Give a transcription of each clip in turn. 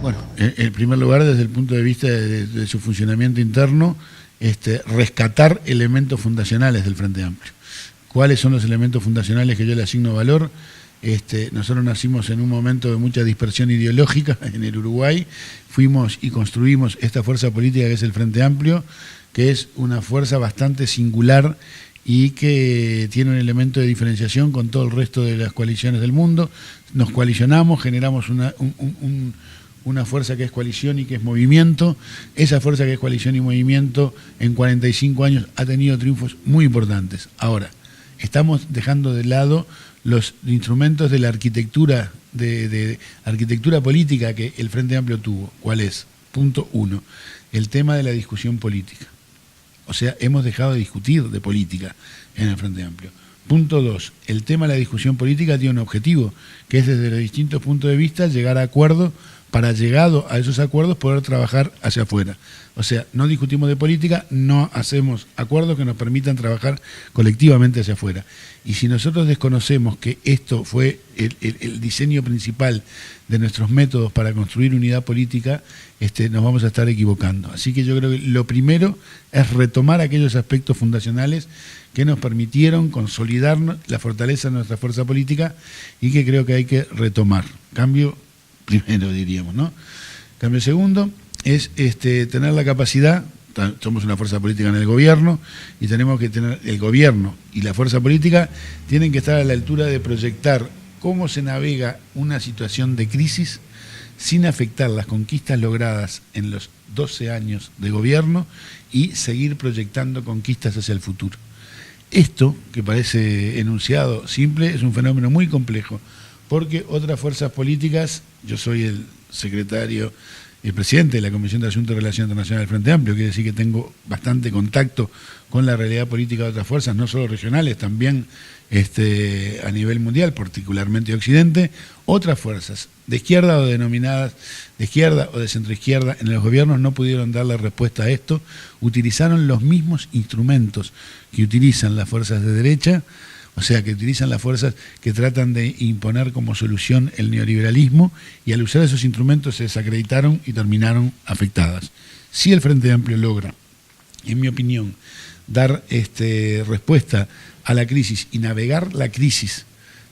Bueno, en primer lugar, desde el punto de vista de su funcionamiento interno, rescatar elementos fundacionales del Frente Amplio. ¿Cuáles son los elementos fundacionales que yo le asigno valor? Nosotros nacimos en un momento de mucha dispersión ideológica en el Uruguay, fuimos y construimos esta fuerza política que es el Frente Amplio, que es una fuerza bastante singular y que tiene un elemento de diferenciación con todo el resto de las coaliciones del mundo. Nos coalicionamos, generamos una fuerza que es coalición y que es movimiento. Esa fuerza que es coalición y movimiento en 45 años ha tenido triunfos muy importantes. Ahora, estamos dejando de lado los instrumentos de la arquitectura, de arquitectura política que el Frente Amplio tuvo. ¿Cuál es? Punto 1, el tema de la discusión política. O sea, hemos dejado de discutir de política en el Frente Amplio. Punto 2, el tema de la discusión política tiene un objetivo, que es desde los distintos puntos de vista llegar a acuerdos, para llegado a esos acuerdos poder trabajar hacia afuera. O sea, no discutimos de política, no hacemos acuerdos que nos permitan trabajar colectivamente hacia afuera. Y si nosotros desconocemos que esto fue el diseño principal de nuestros métodos para construir unidad política, nos vamos a estar equivocando. Así que yo creo que lo primero es retomar aquellos aspectos fundacionales que nos permitieron consolidar la fortaleza de nuestra fuerza política y que creo que hay que retomar. Cambio primero, diríamos, ¿no? Cambio segundo es tener la capacidad, somos una fuerza política en el gobierno y tenemos que tener, el gobierno y la fuerza política tienen que estar a la altura de proyectar cómo se navega una situación de crisis sin afectar las conquistas logradas en los 12 años de gobierno y seguir proyectando conquistas hacia el futuro. Esto, que parece enunciado simple, es un fenómeno muy complejo, porque otras fuerzas políticas, yo soy el secretario y el presidente de la Comisión de Asuntos y Relaciones Internacionales del Frente Amplio, quiere decir que tengo bastante contacto con la realidad política de otras fuerzas, no solo regionales, también a nivel mundial, particularmente de Occidente. Otras fuerzas de izquierda o denominadas de izquierda o de centroizquierda en los gobiernos no pudieron darle respuesta a esto, utilizaron los mismos instrumentos que utilizan las fuerzas de derecha, o sea, que utilizan las fuerzas que tratan de imponer como solución el neoliberalismo, y al usar esos instrumentos se desacreditaron y terminaron afectadas. Si el Frente Amplio logra, en mi opinión, dar respuesta a la crisis y navegar la crisis,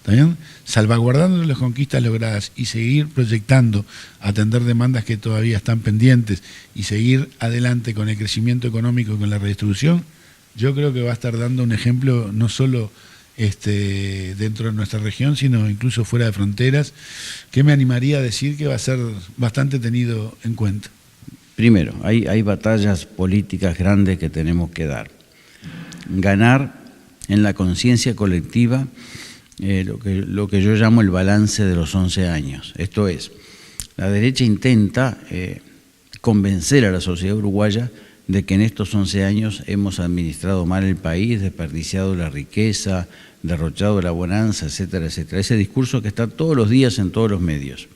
¿también? Salvaguardando las conquistas logradas y seguir proyectando, atender demandas que todavía están pendientes y seguir adelante con el crecimiento económico y con la redistribución, yo creo que va a estar dando un ejemplo no solo dentro de nuestra región, sino incluso fuera de fronteras, que me animaría a decir que va a ser bastante tenido en cuenta. Primero, hay batallas políticas grandes que tenemos que dar. Ganar en la conciencia colectiva lo que yo llamo el balance de los 11 años. Esto es, la derecha intenta convencer a la sociedad uruguaya de que en estos 11 años hemos administrado mal el país, desperdiciado la riqueza, derrochado la bonanza, etcétera, etcétera. Ese discurso que está todos los días en todos los medios.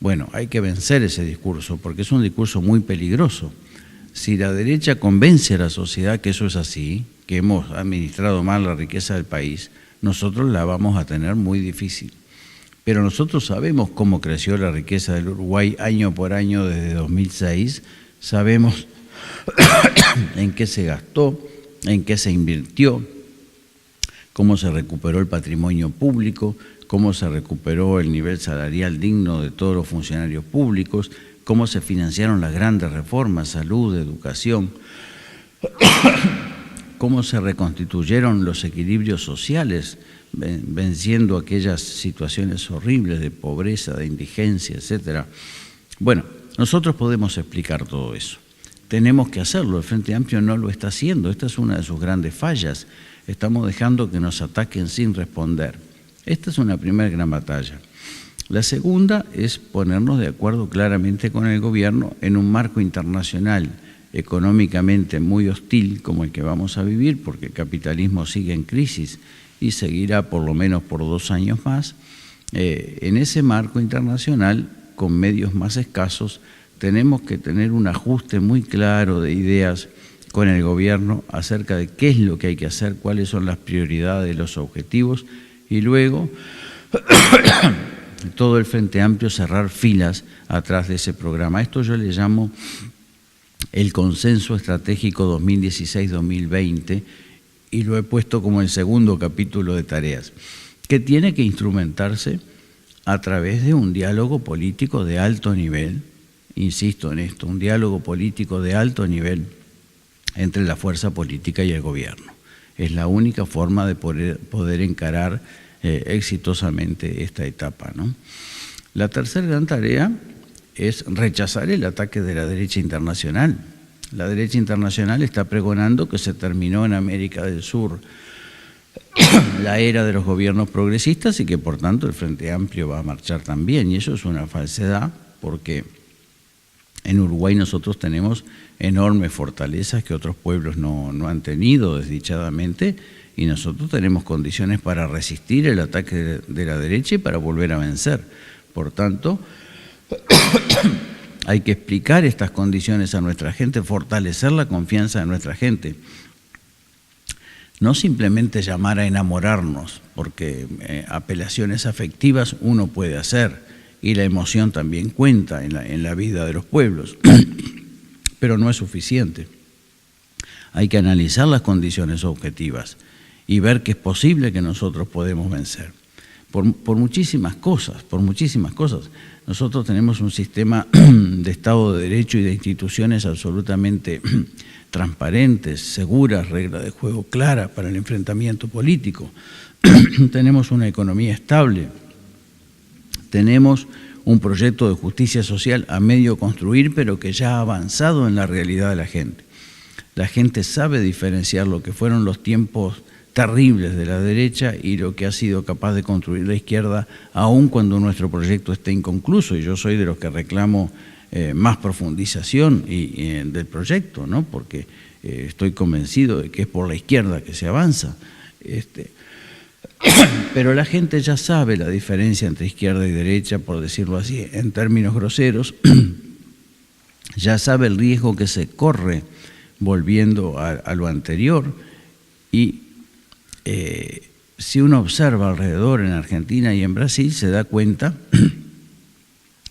Bueno, hay que vencer ese discurso porque es un discurso muy peligroso. Si la derecha convence a la sociedad que eso es así, que hemos administrado mal la riqueza del país, nosotros la vamos a tener muy difícil. Pero nosotros sabemos cómo creció la riqueza del Uruguay año por año desde 2006, sabemos en qué se gastó, en qué se invirtió, cómo se recuperó el patrimonio público, cómo se recuperó el nivel salarial digno de todos los funcionarios públicos, cómo se financiaron las grandes reformas, salud, educación, cómo se reconstituyeron los equilibrios sociales, venciendo aquellas situaciones horribles de pobreza, de indigencia, etcétera. Bueno, nosotros podemos explicar todo eso. Tenemos que hacerlo, el Frente Amplio no lo está haciendo, esta es una de sus grandes fallas. Estamos dejando que nos ataquen sin responder. Esta es una primera gran batalla. La segunda es ponernos de acuerdo claramente con el gobierno en un marco internacional económicamente muy hostil como el que vamos a vivir, porque el capitalismo sigue en crisis y seguirá por lo menos por 2 años más. En ese marco internacional, con medios más escasos, tenemos que tener un ajuste muy claro de ideas con el gobierno acerca de qué es lo que hay que hacer, cuáles son las prioridades, los objetivos, y luego todo el Frente Amplio cerrar filas atrás de ese programa. Esto yo le llamo el Consenso Estratégico 2016-2020 y lo he puesto como el segundo capítulo de tareas, que tiene que instrumentarse a través de un diálogo político de alto nivel, insisto en esto, un diálogo político de alto nivel entre la fuerza política y el gobierno. Es la única forma de poder encarar exitosamente esta etapa, ¿no? La tercera gran tarea es rechazar el ataque de la derecha internacional. La derecha internacional está pregonando que se terminó en América del Sur la era de los gobiernos progresistas y que por tanto el Frente Amplio va a marchar también, y eso es una falsedad, porque en Uruguay nosotros tenemos enormes fortalezas que otros pueblos no han tenido, desdichadamente, y nosotros tenemos condiciones para resistir el ataque de la derecha y para volver a vencer. Por tanto, hay que explicar estas condiciones a nuestra gente, fortalecer la confianza de nuestra gente. No simplemente llamar a enamorarnos, porque apelaciones afectivas uno puede hacer y la emoción también cuenta en la vida de los pueblos, pero no es suficiente. Hay que analizar las condiciones objetivas y ver que es posible que nosotros podemos vencer. Por muchísimas cosas. Nosotros tenemos un sistema de Estado de Derecho y de instituciones absolutamente transparentes, seguras, reglas de juego claras para el enfrentamiento político. Tenemos una economía estable. Tenemos un proyecto de justicia social a medio construir, pero que ya ha avanzado en la realidad de la gente. La gente sabe diferenciar lo que fueron los tiempos terribles de la derecha y lo que ha sido capaz de construir la izquierda, aun cuando nuestro proyecto esté inconcluso, y yo soy de los que reclamo más profundización del proyecto, ¿no? Porque estoy convencido de que es por la izquierda que se avanza. Pero la gente ya sabe la diferencia entre izquierda y derecha, por decirlo así, en términos groseros, ya sabe el riesgo que se corre volviendo a lo anterior, y si uno observa alrededor en Argentina y en Brasil, se da cuenta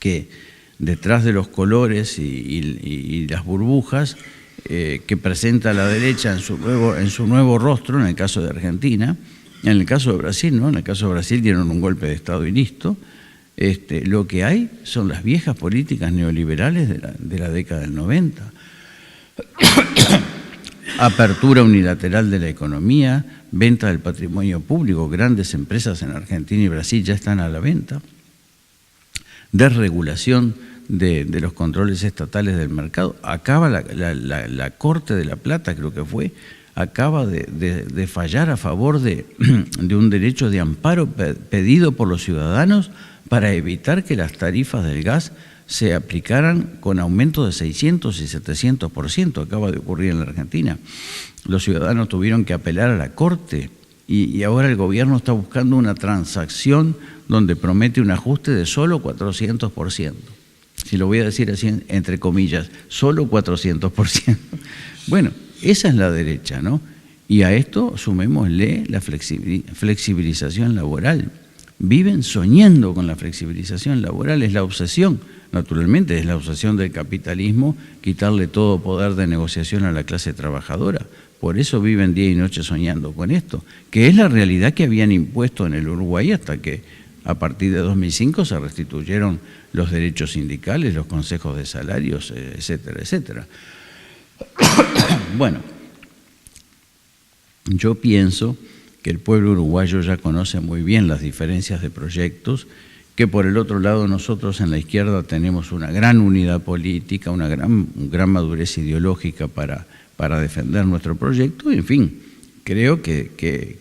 que detrás de los colores y las burbujas que presenta la derecha en su nuevo rostro, en el caso de Argentina, en el caso de Brasil, ¿no? En el caso de Brasil dieron un golpe de Estado y listo. Lo que hay son las viejas políticas neoliberales de la década del 90. Apertura unilateral de la economía, venta del patrimonio público, grandes empresas en Argentina y Brasil ya están a la venta, desregulación de los controles estatales del mercado. Acaba la Corte de La Plata, creo que fue, acaba de fallar a favor de un derecho de amparo pedido por los ciudadanos para evitar que las tarifas del gas se aplicaran con aumento de 600 y 700%, acaba de ocurrir en la Argentina. Los ciudadanos tuvieron que apelar a la Corte y ahora el gobierno está buscando una transacción donde promete un ajuste de solo 400%. Si lo voy a decir así entre comillas, solo 400%. Bueno, esa es la derecha, ¿no? Y a esto sumémosle la flexibilización laboral. Viven soñando con la flexibilización laboral, es la obsesión, naturalmente es la obsesión del capitalismo, quitarle todo poder de negociación a la clase trabajadora. Por eso viven día y noche soñando con esto, que es la realidad que habían impuesto en el Uruguay hasta que a partir de 2005 se restituyeron los derechos sindicales, los consejos de salarios, etcétera, etcétera. Bueno, yo pienso que el pueblo uruguayo ya conoce muy bien las diferencias de proyectos, que por el otro lado nosotros en la izquierda tenemos una gran unidad política, una gran madurez ideológica para defender nuestro proyecto, y en fin, creo que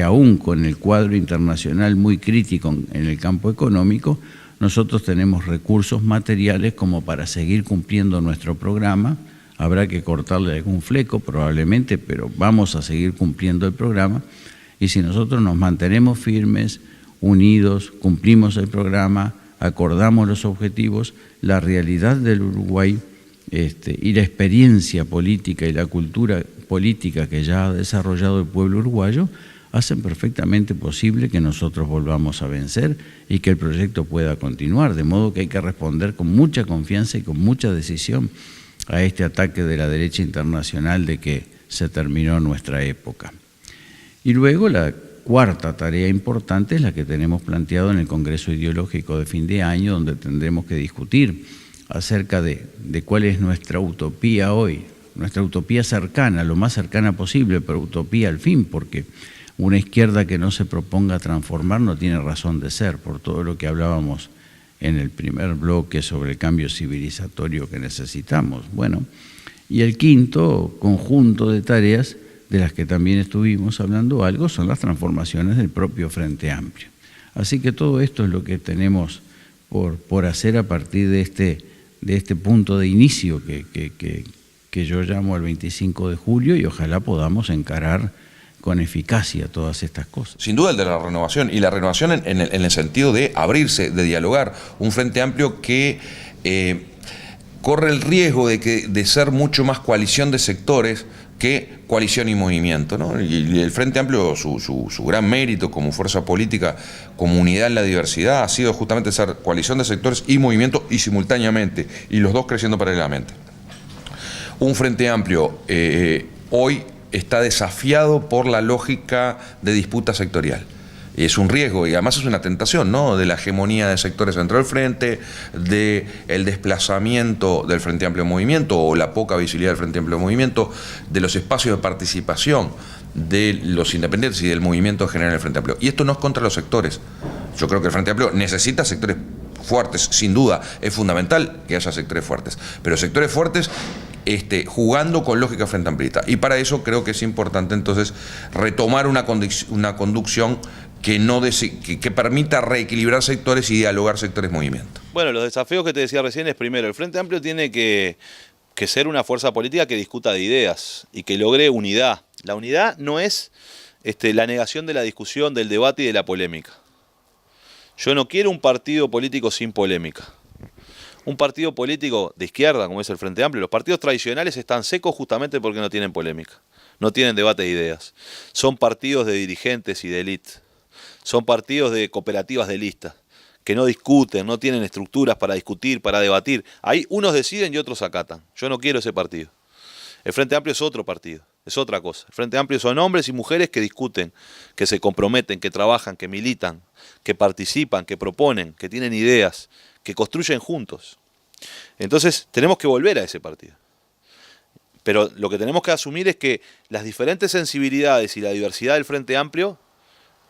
aún con el cuadro internacional muy crítico en el campo económico, nosotros tenemos recursos materiales como para seguir cumpliendo nuestro programa. Habrá que cortarle algún fleco probablemente, pero vamos a seguir cumpliendo el programa. Y si nosotros nos mantenemos firmes, unidos, cumplimos el programa, acordamos los objetivos, la realidad del Uruguay y la experiencia política y la cultura política que ya ha desarrollado el pueblo uruguayo hacen perfectamente posible que nosotros volvamos a vencer y que el proyecto pueda continuar, de modo que hay que responder con mucha confianza y con mucha decisión a este ataque de la derecha internacional de que se terminó nuestra época. Y luego la cuarta tarea importante es la que tenemos planteado en el Congreso Ideológico de fin de año, donde tendremos que discutir acerca de cuál es nuestra utopía hoy, nuestra utopía cercana, lo más cercana posible, pero utopía al fin, porque una izquierda que no se proponga transformar no tiene razón de ser, por todo lo que hablábamos en el primer bloque sobre el cambio civilizatorio que necesitamos. Bueno, y el quinto conjunto de tareas de las que también estuvimos hablando algo son las transformaciones del propio Frente Amplio. Así que todo esto es lo que tenemos por hacer a partir de este punto de inicio que yo llamo el 25 de julio y ojalá podamos encarar con eficacia todas estas cosas. Sin duda el de la renovación, y la renovación en el sentido de abrirse, de dialogar, un Frente Amplio que corre el riesgo de ser mucho más coalición de sectores que coalición y movimiento, ¿no? Y el Frente Amplio, su gran mérito como fuerza política, como unidad en la diversidad, ha sido justamente ser coalición de sectores y movimiento, y simultáneamente, y los dos creciendo paralelamente. Un Frente Amplio hoy está desafiado por la lógica de disputa sectorial. Y es un riesgo y además es una tentación, ¿no? De la hegemonía de sectores dentro del frente, del desplazamiento del Frente Amplio Movimiento o la poca visibilidad del Frente Amplio Movimiento, de los espacios de participación de los independientes y del movimiento en general del Frente Amplio. Y esto no es contra los sectores. Yo creo que el Frente Amplio necesita sectores fuertes, sin duda. Es fundamental que haya sectores fuertes, pero sectores fuertes jugando con lógica frente amplista. Y para eso creo que es importante entonces retomar una conducción que permita reequilibrar sectores y dialogar sectores-movimiento. Bueno, los desafíos que te decía recién es, primero, el Frente Amplio tiene que ser una fuerza política que discuta de ideas y que logre unidad. La unidad no es la negación de la discusión, del debate y de la polémica. Yo no quiero un partido político sin polémica. Un partido político de izquierda, como es el Frente Amplio, los partidos tradicionales están secos justamente porque no tienen polémica, no tienen debate de ideas. Son partidos de dirigentes y de élite, son partidos de cooperativas de listas, que no discuten, no tienen estructuras para discutir, para debatir. Ahí unos deciden y otros acatan. Yo no quiero ese partido. El Frente Amplio es otro partido, es otra cosa. El Frente Amplio son hombres y mujeres que discuten, que se comprometen, que trabajan, que militan, que participan, que proponen, que tienen ideas, que construyen juntos. Entonces tenemos que volver a ese partido. Pero lo que tenemos que asumir es que las diferentes sensibilidades y la diversidad del Frente Amplio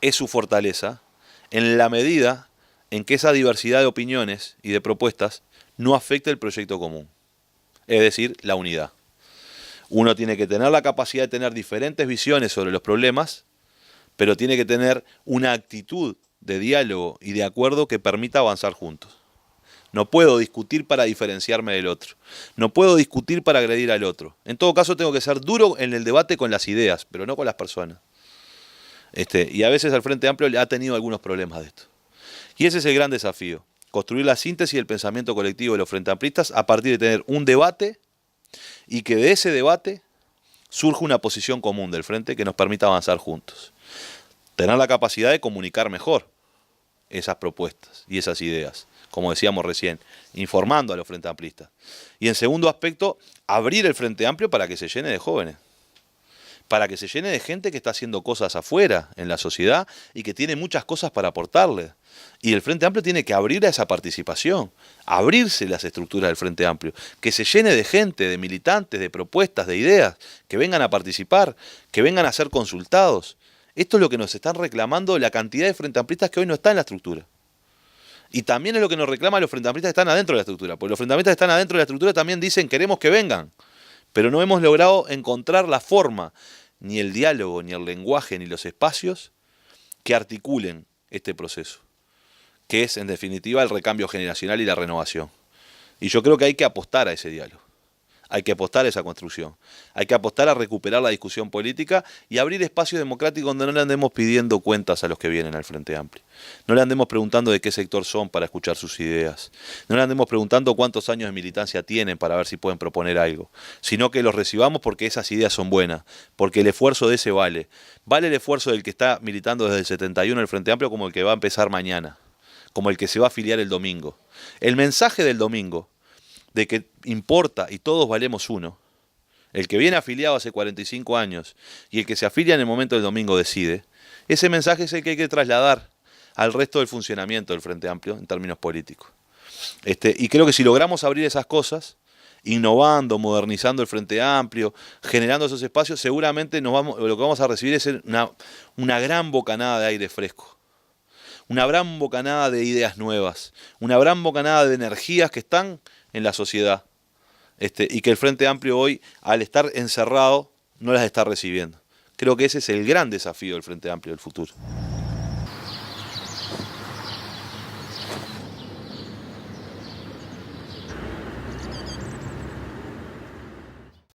es su fortaleza en la medida en que esa diversidad de opiniones y de propuestas no afecte el proyecto común, es decir, la unidad. Uno tiene que tener la capacidad de tener diferentes visiones sobre los problemas, pero tiene que tener una actitud de diálogo y de acuerdo que permita avanzar juntos. No puedo discutir para diferenciarme del otro. No puedo discutir para agredir al otro. En todo caso tengo que ser duro en el debate con las ideas, pero no con las personas. Y a veces el Frente Amplio ha tenido algunos problemas de esto. Y ese es el gran desafío. Construir la síntesis del pensamiento colectivo de los Frente Amplistas a partir de tener un debate y que de ese debate surja una posición común del Frente que nos permita avanzar juntos. Tener la capacidad de comunicar mejor esas propuestas y esas ideas, como decíamos recién, informando a los Frente Amplistas. Y en segundo aspecto, abrir el Frente Amplio para que se llene de jóvenes, para que se llene de gente que está haciendo cosas afuera, en la sociedad, y que tiene muchas cosas para aportarle. Y el Frente Amplio tiene que abrir a esa participación, abrirse las estructuras del Frente Amplio, que se llene de gente, de militantes, de propuestas, de ideas, que vengan a participar, que vengan a ser consultados. Esto es lo que nos están reclamando la cantidad de Frente Amplistas que hoy no está en la estructura. Y también es lo que nos reclaman los Frente Amplistas que están adentro de la estructura, porque los Frente Amplistas que están adentro de la estructura también dicen queremos que vengan, pero no hemos logrado encontrar la forma, ni el diálogo, ni el lenguaje, ni los espacios que articulen este proceso, que es en definitiva el recambio generacional y la renovación. Y yo creo que hay que apostar a ese diálogo. Hay que apostar a esa construcción. Hay que apostar a recuperar la discusión política y abrir espacios democráticos donde no le andemos pidiendo cuentas a los que vienen al Frente Amplio. No le andemos preguntando de qué sector son para escuchar sus ideas. No le andemos preguntando cuántos años de militancia tienen para ver si pueden proponer algo. Sino que los recibamos porque esas ideas son buenas, porque el esfuerzo de ese vale. Vale el esfuerzo del que está militando desde el 71 en el Frente Amplio como el que va a empezar mañana, como el que se va a afiliar el domingo. El mensaje del domingo de que importa y todos valemos uno, el que viene afiliado hace 45 años y el que se afilia en el momento del domingo decide, ese mensaje es el que hay que trasladar al resto del funcionamiento del Frente Amplio en términos políticos. Y creo que si logramos abrir esas cosas, innovando, modernizando el Frente Amplio, generando esos espacios, seguramente lo que vamos a recibir es una gran bocanada de aire fresco, una gran bocanada de ideas nuevas, una gran bocanada de energías que están en la sociedad, y que el Frente Amplio hoy, al estar encerrado, no las está recibiendo. Creo que ese es el gran desafío del Frente Amplio del futuro.